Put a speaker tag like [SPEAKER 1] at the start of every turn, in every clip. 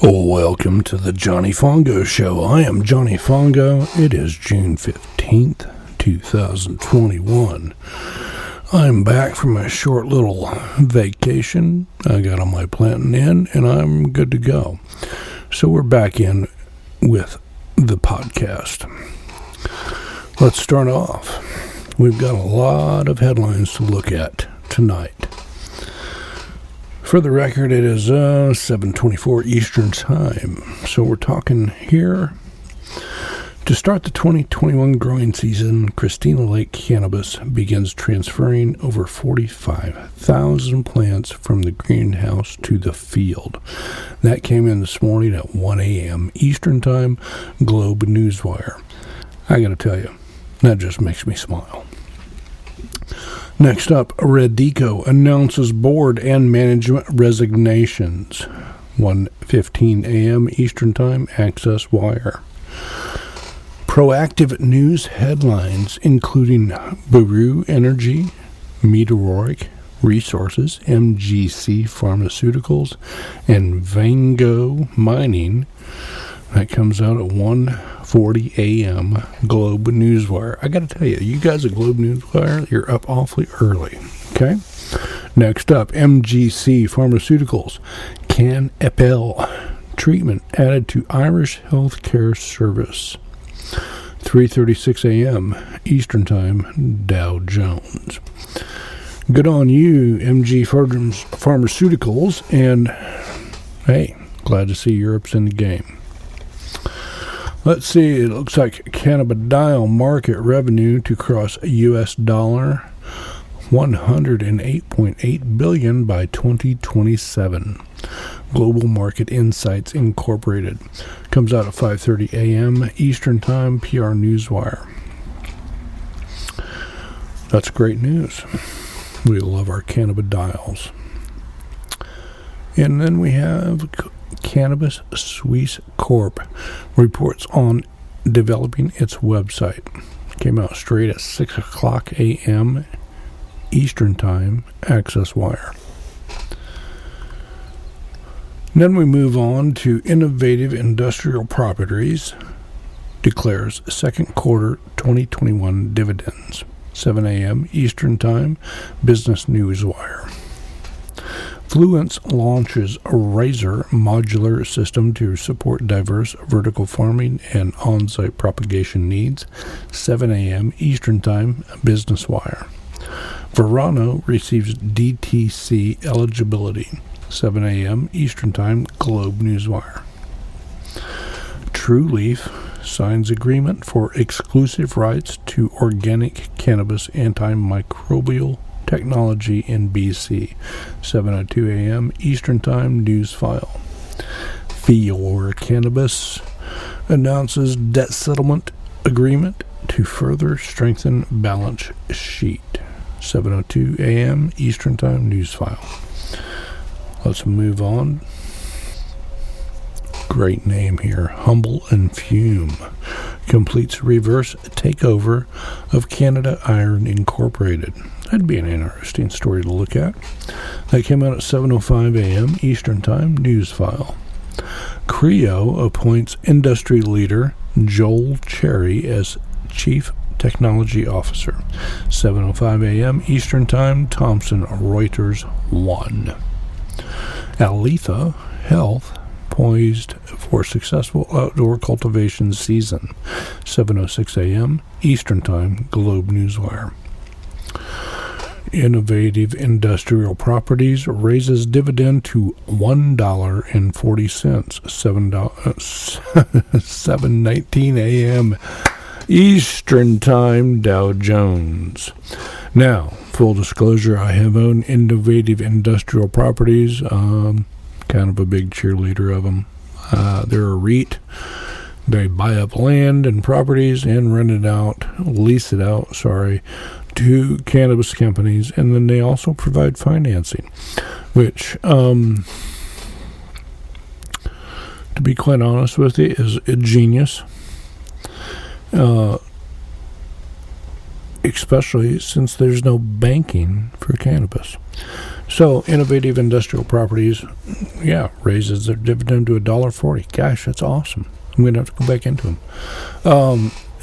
[SPEAKER 1] Welcome to the Johnny Fongo Show. I am Johnny Fongo. It is June 15th, 2021. I'm back from a short little vacation. I got all my planting in, and I'm good to go. So we're back in with the podcast. Let's start off. We've got a lot of headlines to look at tonight. For the record, it is 7:24 Eastern Time. So we're talking here. To start the 2021 growing season, Christina Lake Cannabis begins transferring over 45,000 plants from the greenhouse to the field. That came in this morning at 1 a.m. Eastern Time, Globe Newswire. I gotta tell you, that just makes me smile. Next up, Redico announces board and management resignations. 1:15 a.m. Eastern Time, Access Wire. Proactive news headlines, including Baru Energy, Meteoric Resources, MGC Pharmaceuticals, and Fongo Mining. That comes out at 1:40 a.m. Globe Newswire. I got to tell you, you guys at Globe Newswire, you're up awfully early. Okay? Next up, MGC Pharmaceuticals. Can-Epel treatment added to Irish Healthcare Service. 3:36 a.m. Eastern Time, Dow Jones. Good on you, MG Pharmaceuticals. And, hey, glad to see Europe's in the game. Let's see, it looks like cannabidiol market revenue to cross US dollar $108.8 billion by 2027. Global Market Insights Incorporated. Comes out at 5:30 a.m. Eastern Time, PR Newswire. That's great news. We love our cannabidiols. And then we have Cannabis Suisse Corp. reports on developing its website. Came out straight at 6 o'clock a.m. Eastern Time, Access Wire. Then we move on to Innovative Industrial Properties declares second quarter 2021 dividends. 7 a.m. Eastern Time, Business Newswire. Fluence launches a Razor modular system to support diverse vertical farming and on-site propagation needs. 7 a.m. Eastern Time, Business Wire. Verano receives DTC eligibility. 7 a.m. Eastern Time, Globe Newswire. True Leaf signs agreement for exclusive rights to organic cannabis antimicrobial technology in BC. 7:02 a.m. Eastern Time, News File. Fior Cannabis announces debt settlement agreement to further strengthen balance sheet. 7:02 a.m. Eastern Time, News File. Let's move on. Great name here. Humble and Fume completes reverse takeover of Canada Iron Incorporated. That'd be an interesting story to look at. That came out at 7:05 a.m. Eastern Time, News File. Creo appoints industry leader Joel Cherry as Chief Technology Officer. 7:05 a.m. Eastern Time, Thomson Reuters 1. Aletha Health poised for successful outdoor cultivation season. 7:06 a.m. Eastern Time, Globe Newswire. Innovative Industrial Properties raises dividend to $1.40. 7:19 a.m. Eastern Time, Dow Jones. Now, full disclosure, I have owned Innovative Industrial Properties. Kind of a big cheerleader of them. They're a REIT. They buy up land and properties and lease it out, to cannabis companies, and then they also provide financing, which, to be quite honest with you, is a genius. Especially since there's no banking for cannabis. So, Innovative Industrial Properties, raises their dividend to $1.40. Gosh, that's awesome. I'm going to have to go back into them.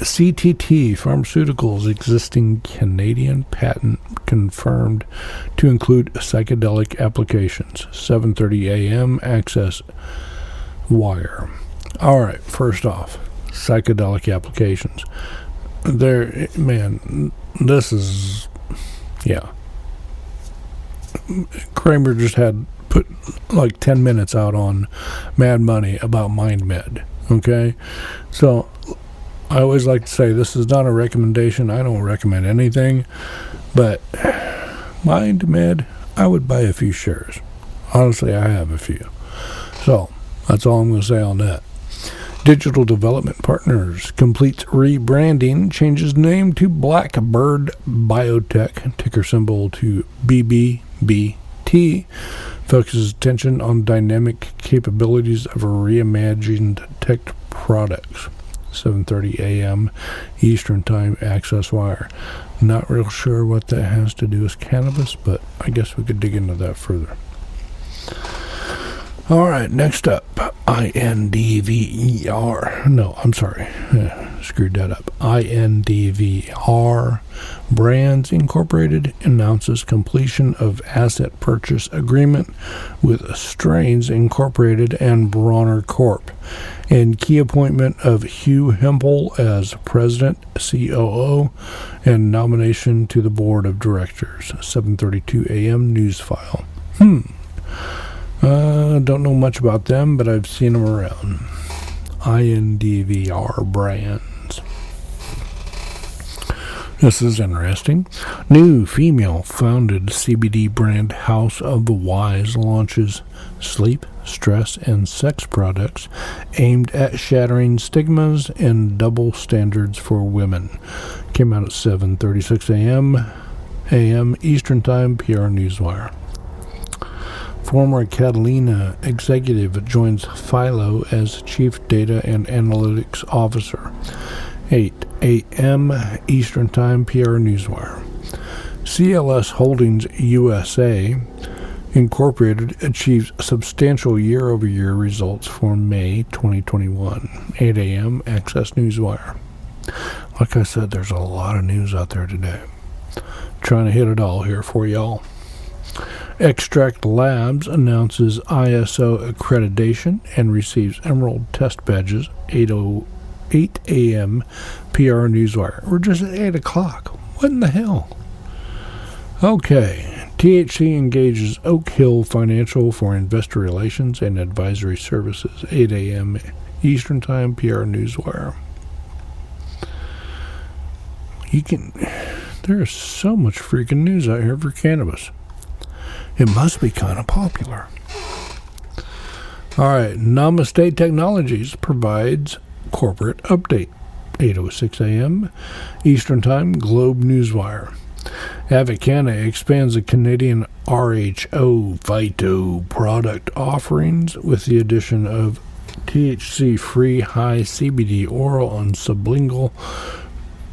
[SPEAKER 1] CTT Pharmaceuticals existing Canadian patent confirmed to include psychedelic applications. 7:30 a.m. Access Wire. All right, first off, psychedelic applications. This is, Kramer just had put like 10 minutes out on Mad Money about MindMed. Okay, so I always like to say this is not a recommendation. I don't recommend anything, but MindMed, I would buy a few shares. Honestly, I have a few. So that's all I'm going to say on that. Digital Development Partners completes rebranding, changes name to Blackbird Biotech, ticker symbol to BBBT, focuses attention on dynamic capabilities of reimagined tech products. 7:30 a.m. Eastern Time, Access Wire. Not real sure what that has to do with cannabis, but I guess we could dig into that further. All right, next up, INDVR. No, I'm sorry. Screwed that up. INDVR Brands Incorporated announces completion of asset purchase agreement with Strains Incorporated and Bronner Corp. And key appointment of Hugh Hempel as President, COO, and nomination to the Board of Directors. 7:32 a.m. News file. Don't know much about them, but I've seen them around. INDVR Brands. This is interesting. New female-founded CBD brand House of the Wise launches sleep, stress, and sex products aimed at shattering stigmas and double standards for women. Came out at 7:36 a.m. Eastern Time, PR Newswire. Former Catalina executive joins Philo as Chief Data and Analytics Officer. 8 a.m. Eastern Time, PR Newswire. CLS Holdings USA Incorporated achieves substantial year-over-year results for May 2021. 8 a.m. Access Newswire. Like I said, there's a lot of news out there today. Trying to hit it all here for y'all. Extract Labs announces ISO accreditation and receives Emerald test badges. 8 a.m. PR Newswire. We're just at 8 o'clock. What in the hell? Okay. THC engages Oak Hill Financial for investor relations and advisory services. 8 a.m. Eastern Time, PR Newswire. There's so much freaking news out here for cannabis. It must be kind of popular. All right, Namaste Technologies provides corporate update. 8:06 a.m. Eastern Time, Globe Newswire. Avicana expands the Canadian RHO Phyto product offerings with the addition of THC-free high CBD oral and sublingual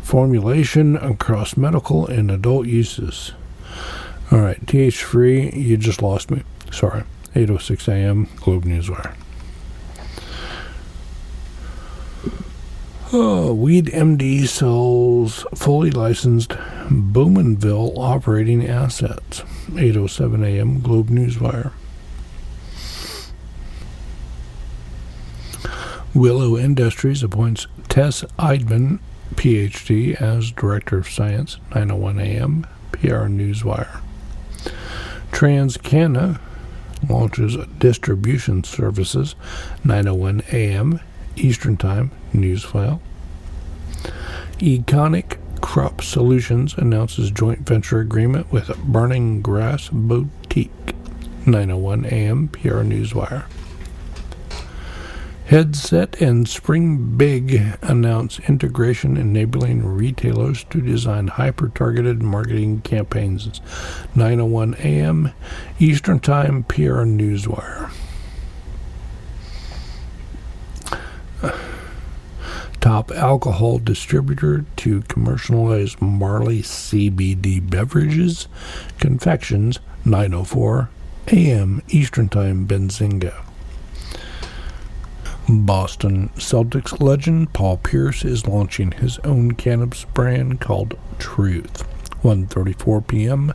[SPEAKER 1] formulation across medical and adult uses. All right, THC-free, you just lost me. Sorry. 8:06 a.m. Globe Newswire. Weed MD sells fully licensed Bowmanville operating assets. 8:07 a.m. Globe Newswire. Willow Industries appoints Tess Eidman, PhD, as Director of Science. 9:01 a.m. PR Newswire. TransCanada launches distribution services. 9:01 a.m. Eastern Time, News File. Econic Crop Solutions announces joint venture agreement with Burning Grass Boutique. 9:01 a.m. PR Newswire. Headset and Spring Big announce integration enabling retailers to design hyper-targeted marketing campaigns. 9:01 a.m. Eastern Time, PR Newswire. Top alcohol distributor to commercialize Marley CBD beverages, confections, 9:04 a.m. Eastern Time, Benzinga. Boston Celtics legend Paul Pierce is launching his own cannabis brand called Truth. 1:34 p.m.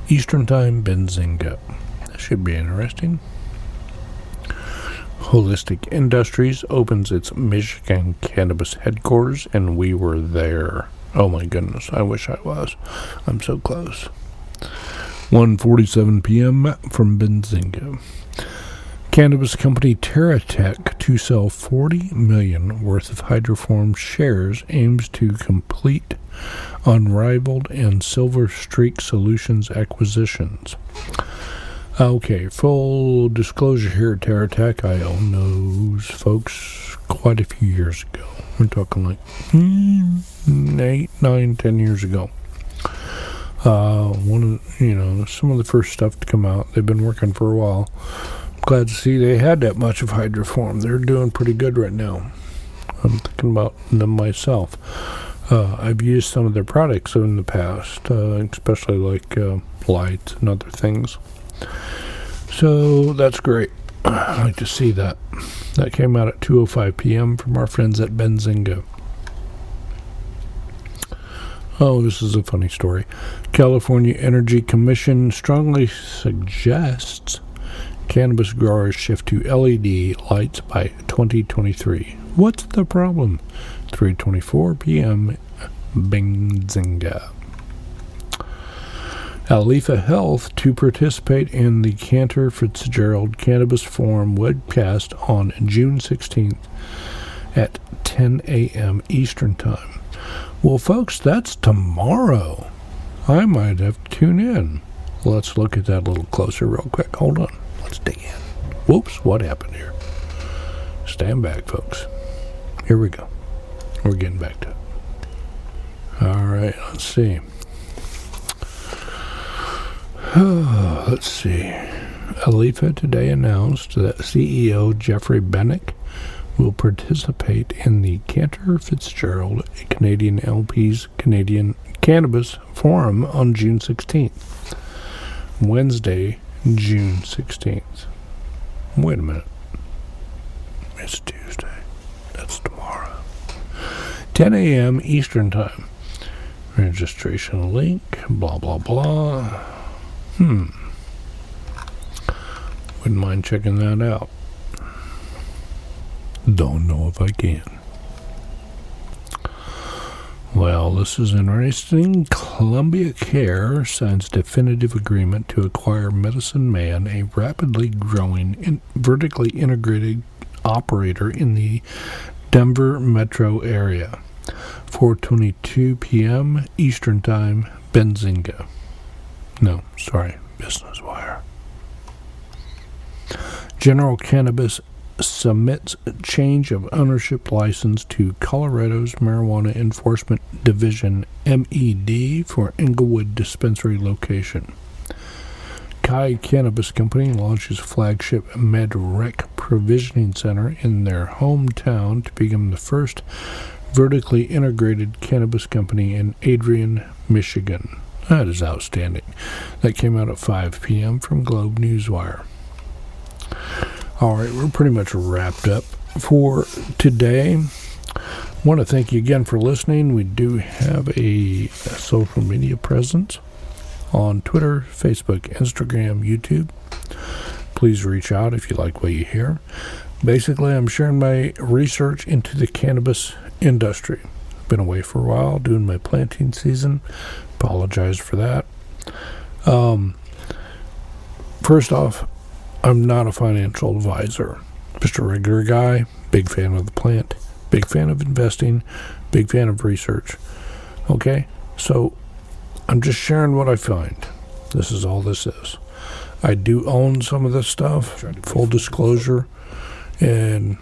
[SPEAKER 1] Eastern Time, Benzinga. That should be interesting. Holistic Industries opens its Michigan cannabis headquarters, and we were there. Oh my goodness, I wish I was. I'm so close. 1:47 p.m. from Benzinga. Cannabis company TerraTech to sell $40 million worth of Hydroform shares aims to complete Unrivaled and Silver Streak Solutions acquisitions. Okay, full disclosure here, TerraTech, I owned those folks quite a few years ago. We're talking like 8, 9, 10 years ago. Some of the first stuff to come out. They've been working for a while. Glad to see they had that much of Hydroform. They're doing pretty good right now. I'm thinking about them myself. I've used some of their products in the past, especially like lights and other things. So that's great. I like to see that. That came out at 2:05 p.m. from our friends at Benzinga. Oh, this is a funny story. California Energy Commission strongly suggests cannabis growers shift to LED lights by 2023. What's the problem? 3:24 p.m. Benzinga. Alifa Health to participate in the Cantor Fitzgerald Cannabis Forum webcast on June 16th at 10 a.m. Eastern Time. Well, folks, that's tomorrow. I might have to tune in. Let's look at that a little closer real quick. Hold on. Let's dig in. Whoops, what happened here? Stand back, folks. Here we go. We're getting back to it. All right, let's see. Let's see. Alifa today announced that CEO Jeffrey Bennick will participate in the Cantor Fitzgerald Canadian LP's Canadian Cannabis Forum on June 16th. Wednesday, June 16th. Wait a minute. It's Tuesday. That's tomorrow. 10 a.m. Eastern Time. Registration link. Blah, blah, blah. Wouldn't mind checking that out. Don't know if I can. Well, this is interesting. Columbia Care signs definitive agreement to acquire Medicine Man, a rapidly growing vertically integrated operator in the Denver metro area. 4:22 p.m. Eastern Time, Benzinga. No, sorry, Business Wire. General Cannabis submits change of ownership license to Colorado's Marijuana Enforcement Division, MED, for Inglewood dispensary location. Kai Cannabis Company launches flagship MedRec provisioning center in their hometown to become the first vertically integrated cannabis company in Adrian, Michigan. That is outstanding. That came out at 5 p.m. from Globe Newswire. All right, we're pretty much wrapped up for today. I want to thank you again for listening. We do have a social media presence on Twitter, Facebook, Instagram, YouTube. Please reach out if you like what you hear. Basically, I'm sharing my research into the cannabis industry. Been away for a while doing my planting season. Apologize for that. First off, I'm not a financial advisor. Just a regular guy, big fan of the plant, big fan of investing, big fan of research. Okay? So, I'm just sharing what I find. This is all this is. I do own some of this stuff, full disclosure, and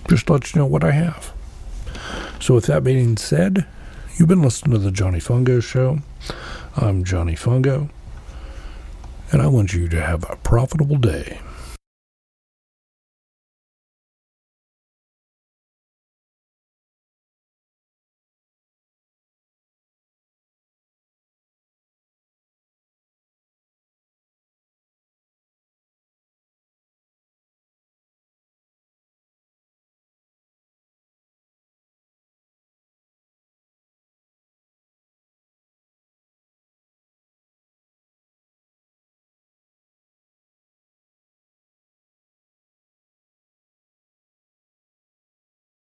[SPEAKER 1] just let you know what I have. So with that being said, you've been listening to the Johnny Fongo Show. I'm Johnny Fongo, and I want you to have a profitable day.